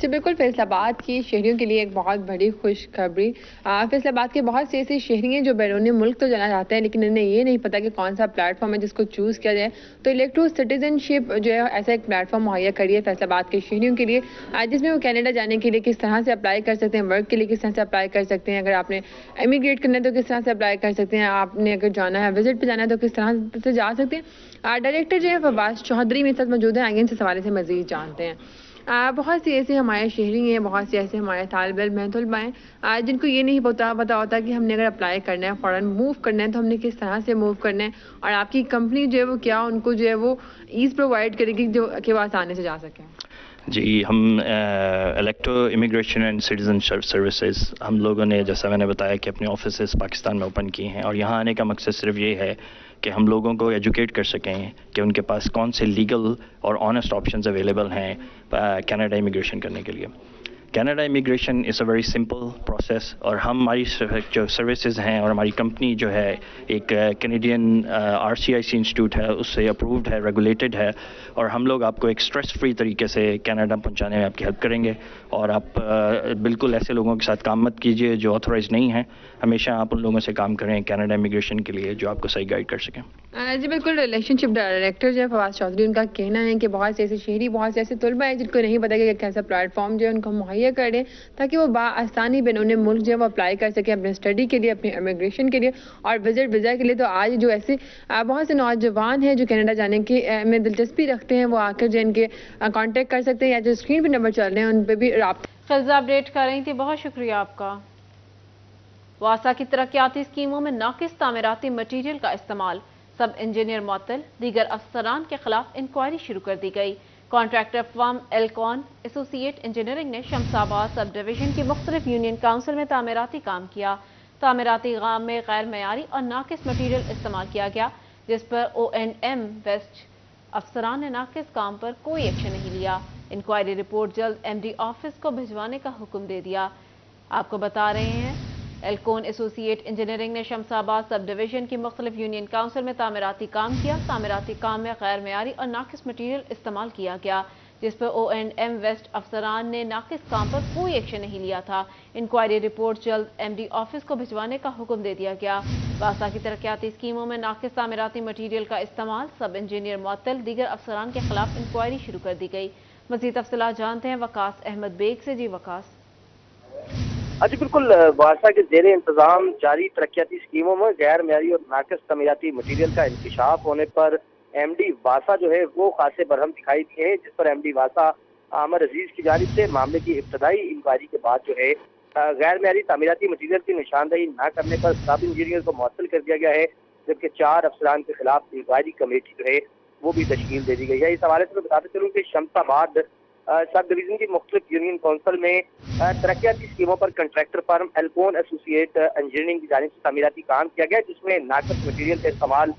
جی بالکل، فیصل آباد کی شہریوں کے لیے ایک بہت بڑی خوشخبری۔ فیصل آباد کے بہت سے ایسے شہری ہیں جو بیرون ملک تو جانا چاہتے ہیں، لیکن انہیں یہ نہیں پتا کہ کون سا پلیٹ فارم ہے جس کو چوز کیا جائے۔ تو الیکٹرو سٹیزن شپ جو ہے ایسا ایک پلیٹ فارم مہیا کری ہے فیصل آباد کے شہریوں کے لیے، جس میں وہ کینیڈا جانے کے لیے کس طرح سے اپلائی کر سکتے ہیں، ورک کے لیے کس طرح سے اپلائی کر سکتے ہیں، اگر آپ نے امیگریٹ کرنا ہے تو کس طرح سے اپلائی کر سکتے ہیں، آپ نے اگر جانا ہے وزٹ پہ جانا ہے تو کس طرح سے جا سکتے ہیں۔ ڈائریکٹر جو ہے فواز چودھری میرے ساتھ موجود ہیں، آئیے ان سے اس حوالے سے مزید جانتے ہیں۔ بہت سی ایسے ہمارے شہری ہیں، بہت سے ایسے ہمارے طالب علم ہیں، طلباء ہیں جن کو یہ نہیں پتا ہوتا کہ ہم نے اگر اپلائی کرنا ہے، فوراً موو کرنا ہے تو ہم نے کس طرح سے موو کرنا ہے، اور آپ کی کمپنی جو ہے وہ کیا ان کو جو ہے وہ ایز پرووائڈ کرے گی جو کہ وہ آسانی سے جا سکیں۔ جی، ہم electro immigration and citizen services ہم لوگوں نے، جیسا میں نے بتایا، کہ اپنے آفیسز پاکستان میں اوپن کی ہیں، اور یہاں آنے کا مقصد صرف یہ ہے کہ ہم لوگوں کو ایجوکیٹ کر سکیں کہ ان کے پاس کون سے لیگل اور آنیسٹ آپشنز اویلیبل ہیں کینیڈا امیگریشن کرنے کے لیے۔ Canada immigration is a very simple process, اور ہماری جو سروسز ہیں اور ہماری کمپنی جو ہے ایک کینیڈین RCIC انسٹیٹیوٹ ہے، اس سے اپرووڈ ہے، ریگولیٹڈ ہے، اور ہم لوگ آپ کو ایک اسٹریس فری طریقے سے کینیڈا پہنچانے میں آپ کی ہیلپ کریں گے، اور آپ بالکل ایسے لوگوں کے ساتھ کام مت کیجیے جو آتھورائز نہیں ہیں، ہمیشہ آپ ان لوگوں سے کام کریں کینیڈا امیگریشن کے لیے جو آپ کو صحیح گائیڈ کر سکیں۔ جی بالکل، ریلیشن شپ ڈائریکٹر جو ہے فواز چودھری، ان کا کہنا ہے کہ بہت سے ایسے شہری، بہت سے ایسے طلباء ہیں جن کو نہیں پتا کہ کیسا پلیٹ فارم جو ہے ان کو مہیا کر دیں تاکہ وہ بآسانی بیرون ملک جو ہے وہ اپلائی کر سکیں اپنے اسٹڈی کے لیے، اپنے امیگریشن کے لیے اور وزٹ ویزا کے لیے۔ تو آج جو ایسے بہت سے نوجوان ہیں جو کینیڈا جانے کی میں دلچسپی رکھتے ہیں، وہ آ کر جو ان کے کانٹیکٹ کر سکتے ہیں، یا جو اسکرین پہ نمبر چل رہے ہیں ان پہ بھی رابطہ۔ خزہ اپڈیٹ کر رہی تھی، بہت شکریہ آپ کا۔ واسا کی ترقیاتی اسکیموں میں ناقص تعمیراتی مٹیریل کا استعمال، سب انجینئر معطل، دیگر افسران کے خلاف انکوائری شروع کر دی گئی۔ کانٹریکٹر فرم ایلکون ایسوسی ایٹ انجینئرنگ نے شمس آباد سب ڈویژن کی مختلف یونین کاؤنسل میں تعمیراتی کام کیا۔ تعمیراتی کام میں غیر معیاری اور ناقص مٹیریل استعمال کیا گیا، جس پر O&M ویسٹ افسران نے ناقص کام پر کوئی ایکشن نہیں لیا۔ انکوائری رپورٹ جلد MD آفس کو بھجوانے کا حکم دے دیا۔ آپ کو بتا رہے ہیں، ایلکون ایسوسی ایٹ انجینئرنگ نے شمس آباد سب ڈویژن کی مختلف یونین کاؤنسل میں تعمیراتی کام کیا۔ تعمیراتی کام میں غیر معیاری اور ناقص مٹیریل استعمال کیا گیا، جس پر O&M ویسٹ افسران نے ناقص کام پر کوئی ایکشن نہیں لیا تھا۔ انکوائری رپورٹ جلد MD آفس کو بھجوانے کا حکم دے دیا گیا۔ واسا کی ترقیاتی اسکیموں میں ناقص تعمیراتی مٹیریل کا استعمال، سب انجینئر معطل، دیگر افسران کے خلاف انکوائری شروع کر دی گئی۔ مزید تفصیلات جانتے ہیں وقاص احمد بیگ سے۔ جی وقاص۔ جی بالکل، واسا کے زیر انتظام جاری ترقیاتی اسکیموں میں غیر معیاری اور ناقص تعمیراتی مٹیریل کا انکشاف ہونے پر MD واسا جو ہے وہ خاصے برہم دکھائی دیے ہیں، جس پر MD واسا عامر عزیز کی جانب سے معاملے کی ابتدائی انکوائری کے بعد جو ہے غیر معیاری تعمیراتی مٹیریل کی نشاندہی نہ کرنے پر سب انجینئر کو معطل کر دیا گیا ہے، جبکہ 4 افسران کے خلاف انکوائری کمیٹی جو ہے وہ بھی تشکیل دے دی گئی ہے۔ اس حوالے سے میں بتاتے چلوں کہ شمس آباد سب ڈویژن کی مختلف یونین کونسل میں ترقیاتی اسکیموں پر کنٹریکٹر فرم ایلکون ایسوسی ایٹ انجینئرنگ کی جانب سے تعمیراتی کام کیا گیا، جس میں ناقص مٹیریل کے استعمال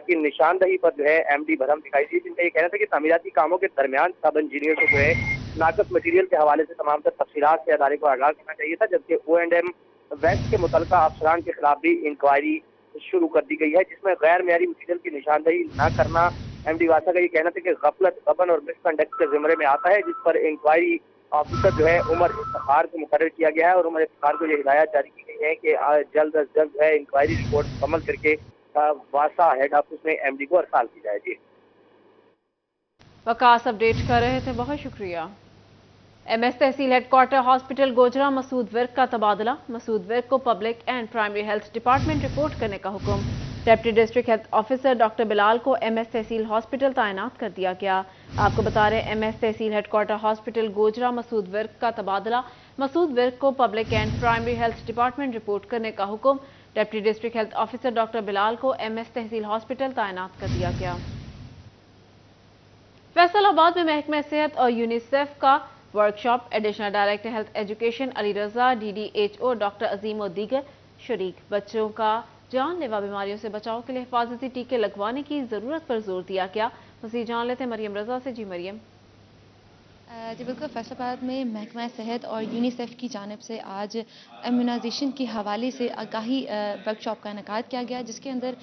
کی نشاندہی پر جو ہے MD برہم دکھائی دی، جن کا یہ کہنا تھا کہ تعمیراتی کاموں کے درمیان سب انجینئر کو جو ہے ناقص مٹیریل کے حوالے سے تمام تر تفصیلات سے ادارے کو آگاہ کرنا چاہیے تھا، جبکہ O&M ویسٹ کے متعلقہ افسران کے خلاف بھی انکوائری شروع کر دی گئی ہے، جس میں غیر معیاری مٹیریل کی نشاندہی نہ کرنا MD واسا کا یہ کہنا تھا کہ غفلت، غبن اور مس کنڈکٹ کے زمرے میں آتا ہے، جس پر انکوائری آفیسر جو ہے عمر افتخار کو مقرر کیا گیا ہے، اور عمر افتخار کو یہ ہدایت جاری کی گئی ہے کہ جلد از جلد ہے انکوائری رپورٹ مکمل کر کے واسا ہیڈ آفس میں MD کو ارسال کی جائے گی۔ وقاص اپڈیٹ کر رہے تھے، بہت شکریہ۔ MS تحصیل headquarter hospital Gojra Masood Virk کا تبادلہ، مسعود ورک کو public and primary health department report کرنے کا حکم۔ Deputy district health officer doctor Bilal کو MS تحصیل ہاسپٹل تعینات کر دیا گیا۔ آپ کو بتا رہے ہیں MS تحصیل headquarter hospital Gojra Masood Virk کا تبادلہ، مسعود ورک کو public and primary health department report کرنے کا حکم۔ Deputy district health officer doctor Bilal کو MS تحصیل ہاسپٹل تعینات کر دیا گیا۔ فیصل آباد میں محکمہ صحت اور یونیسیف کا workshop, additional director health education Ali Raza, DDHO doctor Azeem و دیگر شریک۔ بچوں کا جان لیوا بیماریوں سے بچاؤ کے لیے حفاظتی ٹیکے لگوانے کی ضرورت پر زور دیا گیا۔ مزید جان لیتے ہیں مریم رضا سے۔ جی مریم۔ جی بالکل، فیصل آباد میں محکمہ صحت اور یونیسیف کی جانب سے آج امیونائزیشن کے حوالے سے آگاہی ورک شاپ کا انعقاد کیا گیا، جس کے اندر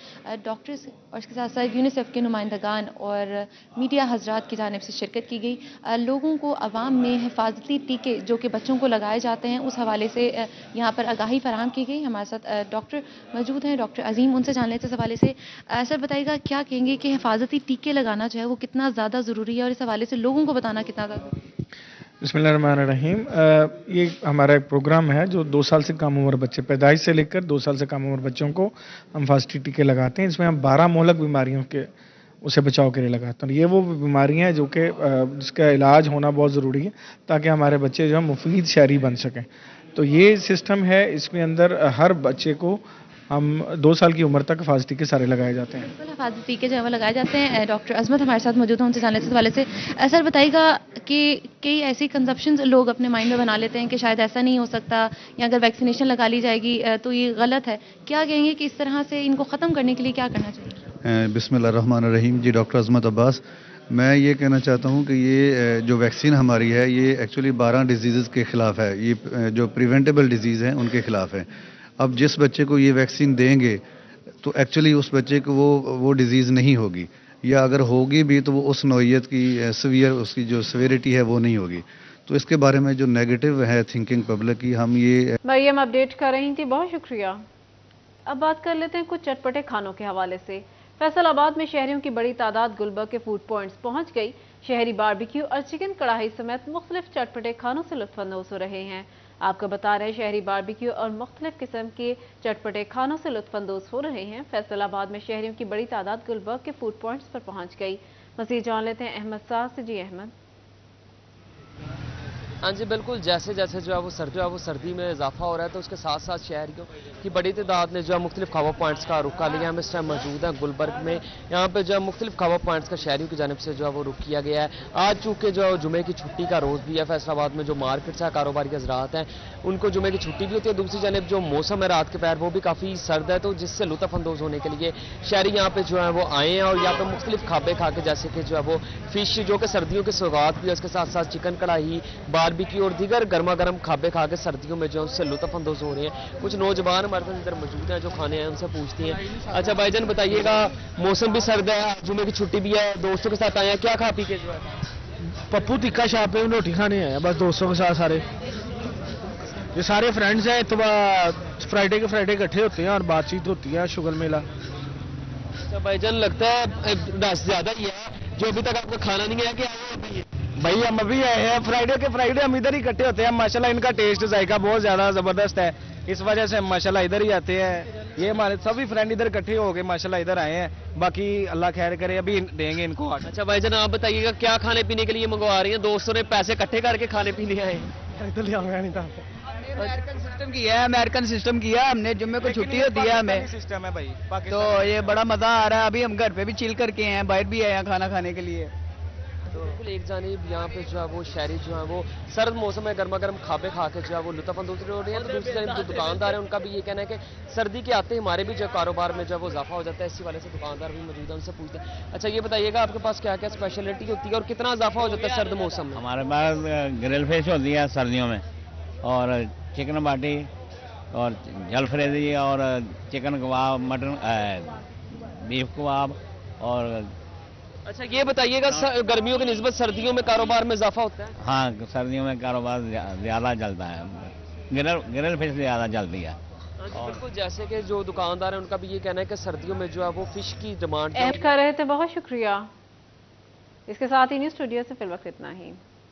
ڈاکٹرز اور اس کے ساتھ ساتھ یونیسیف کے نمائندگان اور میڈیا حضرات کی جانب سے شرکت کی گئی۔ لوگوں کو عوام میں حفاظتی ٹیکے جو کہ بچوں کو لگائے جاتے ہیں اس حوالے سے یہاں پر آگاہی فراہم کی گئی۔ ہمارے ساتھ ڈاکٹر موجود ہیں، ڈاکٹر عظیم، ان سے جان لیتے ہیں اس حوالے سے۔ سر بتائیے گا کیا کہیں گے کہ حفاظتی ٹیکے لگانا جو ہے وہ کتنا زیادہ ضروری ہے اور اس حوالے سے لوگوں کو بتانا کتنا زیادہ ضروری ہے؟ بسم اللہ الرحمن الرحیم۔ یہ ہمارا ایک پروگرام ہے جو 2 سال سے کم عمر بچے، پیدائش سے لے کر 2 سال سے کم عمر بچوں کو ہم حفاظتی ٹیکے لگاتے ہیں۔ اس میں ہم 12 مہلک بیماریوں کے اسے بچاؤ کے لیے لگاتے ہیں۔ یہ وہ بیماریاں ہیں جو کہ جس کا علاج ہونا بہت ضروری ہے تاکہ ہمارے بچے جو ہیں مفید شہری بن سکیں۔ تو یہ سسٹم ہے، اس میں اندر ہر بچے کو ہم 2 سال کی عمر تک حفاظتی ٹیکے سارے لگائے جاتے ہیں۔ بالکل، حفاظتی ٹیکے جو ہے وہ لگائے جاتے ہیں۔ ڈاکٹر عظمت ہمارے ساتھ موجود ہیں، ان سے جان لیتے ہیں اس حوالے سے۔ سر بتائیے گا کہ کئی ایسی کنسپشنز لوگ اپنے مائنڈ میں بنا لیتے ہیں کہ شاید ایسا نہیں ہو سکتا یا اگر ویکسینیشن لگا لی جائے گی تو یہ غلط ہے، کیا کہیں گے کہ اس طرح سے ان کو ختم کرنے کے لیے کیا کرنا چاہیے؟ بسم اللہ الرحمن الرحیم۔ جی ڈاکٹر عظمت عباس، میں یہ کہنا چاہتا ہوں کہ یہ جو ویکسین ہماری ہے یہ ایکچولی 12 ڈیزیزز کے خلاف ہے، یہ جو پریونٹیبل ڈیزیز ہیں ان کے خلاف ہے۔ اب جس بچے کو یہ ویکسین دیں گے تو ایکچولی اس بچے کو وہ ڈیزیز نہیں ہوگی، یا اگر ہوگی بھی تو وہ اس نوعیت کی سیویئر، اس کی جو سیویریٹی ہے وہ نہیں ہوگی۔ تو اس کے بارے میں جو نیگیٹو ہے تھنکنگ پبلک کی، ہم یہ مریم اپڈیٹ کر رہی تھی، بہت شکریہ۔ اب بات کر لیتے ہیں کچھ چٹپٹے کھانوں کے حوالے سے۔ فیصل آباد میں شہریوں کی بڑی تعداد گلبرگ کے فوڈ پوائنٹس پہنچ گئی۔ شہری باربیکیو اور چکن کڑھائی سمیت مختلف چٹپٹے کھانوں سے لطف اندوز ہو رہے ہیں۔ آپ کو بتا رہے ہیں شہری باربیکیو اور مختلف قسم کے چٹپٹے کھانوں سے لطف اندوز ہو رہے ہیں۔ فیصل آباد میں شہریوں کی بڑی تعداد گلبرگ کے فوڈ پوائنٹس پر پہنچ گئی۔ مزید جان لیتے ہیں احمد صاحب سے۔ جی احمد۔ ہاں جی بالکل، جیسے جیسے جو ہے وہ سردی میں اضافہ ہو رہا ہے تو اس کے ساتھ ساتھ شہریوں کی بڑی تعداد نے جو ہے مختلف کھاوا پوائنٹس کا رخ کر لیا۔ ہم اس ٹائم موجود ہیں گلبرگ میں، یہاں پہ جو ہے مختلف کھاوا پوائنٹس کا شہریوں کی جانب سے جو ہے وہ رخ کیا گیا ہے۔ آج چونکہ جو ہے جمعے کی چھٹی کا روز بھی ہے، فیصل آباد میں جو مارکیٹس ہیں، کاروباری حضرات ہیں، ان کو جمعے کی چھٹی بھی ہوتی ہے۔ دوسری جانب جو موسم ہے رات کے پہر وہ بھی کافی سرد ہے، تو جس سے لطف اندوز ہونے کے لیے شہری یہاں پہ جو ہے وہ آئے ہیں اور یہاں پہ مختلف کھابے کھا کے، جیسے کہ جو ہے وہ فش جو کہ سردیوں کی سوغات بھی ہے، اس کے ساتھ ساتھ چکن کڑھائی، باربیکیو اور دیگر گرما گرم کھابے کھا کے سردیوں میں جو اس سے لطف اندوز ہو رہے ہیں۔ کچھ نوجوان ہمارے ساتھ ادھر موجود ہیں جو کھانے ہیں، ان سے پوچھتے ہیں۔ اچھا بھائی جان بتائیے گا، موسم بھی سرد ہے، جمعے کی چھٹی بھی ہے، دوستوں کے ساتھ آئے ہیں، کیا کھا پی کے جو ہے؟ پپو ٹکا شاپ پہ روٹی کھانے آئے ہیں بس دوستوں کے ساتھ سارے، یہ سارے فرینڈز ہیں، تو فرائیڈے کے فرائیڈے اکٹھے ہوتے ہیں اور بات چیت ہوتی ہے، شوگر میلہ۔ اچھا بھائی جان لگتا ہے زیادہ ہی ہے جو ابھی تک آپ کا کھانا نہیں ہے، کہ بھائی ہم ابھی آئے ہیں فرائیڈے کے فرائیڈے، ہم ادھر ہی اکٹھے ہوتے ہیں۔ ماشاءاللہ ان کا ٹیسٹ ذائقہ بہت زیادہ زبردست ہے، اس وجہ سے ہم ماشاءاللہ ادھر ہی آتے ہیں۔ یہ ہمارے سبھی فرینڈ ادھر اکٹھے ہو کے ماشاءاللہ ادھر آئے ہیں، باقی اللہ خیر کرے، ابھی دیں گے ان کو۔ اچھا بھائی جان آپ بتائیے گا کیا کھانے پینے کے لیے منگوا رہی ہیں؟ دوستوں نے پیسے اکٹھے کر کے کھانے پینے آئے ہیں؟ ادھر لے آؤں گا نہیں تھا، امریکن سسٹم کیا ہم نے، جمعے کو چھٹی ہوتی ہے ہمیں سسٹم ہے بھائی، تو یہ بڑا مزہ آ رہا ہے۔ ابھی ہم گھر پہ بھی چل کر کے ہیں، باہر بھی آئے ہیں کھانا کھانے کے لیے۔ بالکل ایک جانب یہاں پہ جو ہے وہ شہری جو ہے وہ سرد موسم میں گرما گرم کھابے کھا کے جو ہے وہ لطف اندوز ہو رہے ہیں، تو دوسری جانب جو دکاندار ہیں ان کا بھی یہ کہنا ہے کہ سردی کے آتے ہمارے بھی جو کاروبار میں جو ہے وہ اضافہ ہو جاتا ہے، اسی والے سے دکاندار بھی موجود ہیں، ان سے پوچھتے ہیں۔ اچھا یہ بتائیے گا آپ کے پاس کیا کیا اسپیشلٹی ہوتی ہے اور کتنا اضافہ ہو جاتا ہے سرد موسم میں؟ ہمارے پاس گرل فش ہوتی ہے سردیوں میں، اور چکن باٹی اور جل فریزی اور چکن کباب، مٹن بیف کباب اور اچھا یہ بتائیے گا گرمیوں کی نسبت سردیوں میں کاروبار میں اضافہ ہوتا ہے؟ ہاں سردیوں میں کاروبار زیادہ چلتا ہے، گرل فش زیادہ چلتی ہے۔ بالکل جیسے کہ جو دکاندار ہیں ان کا بھی یہ کہنا ہے کہ سردیوں میں جو ہے وہ فش کی ڈیمانڈ کر رہے تھے، بہت شکریہ۔ اس کے ساتھ ہی نیوز اسٹوڈیو سے فی الوقت اتنا ہی۔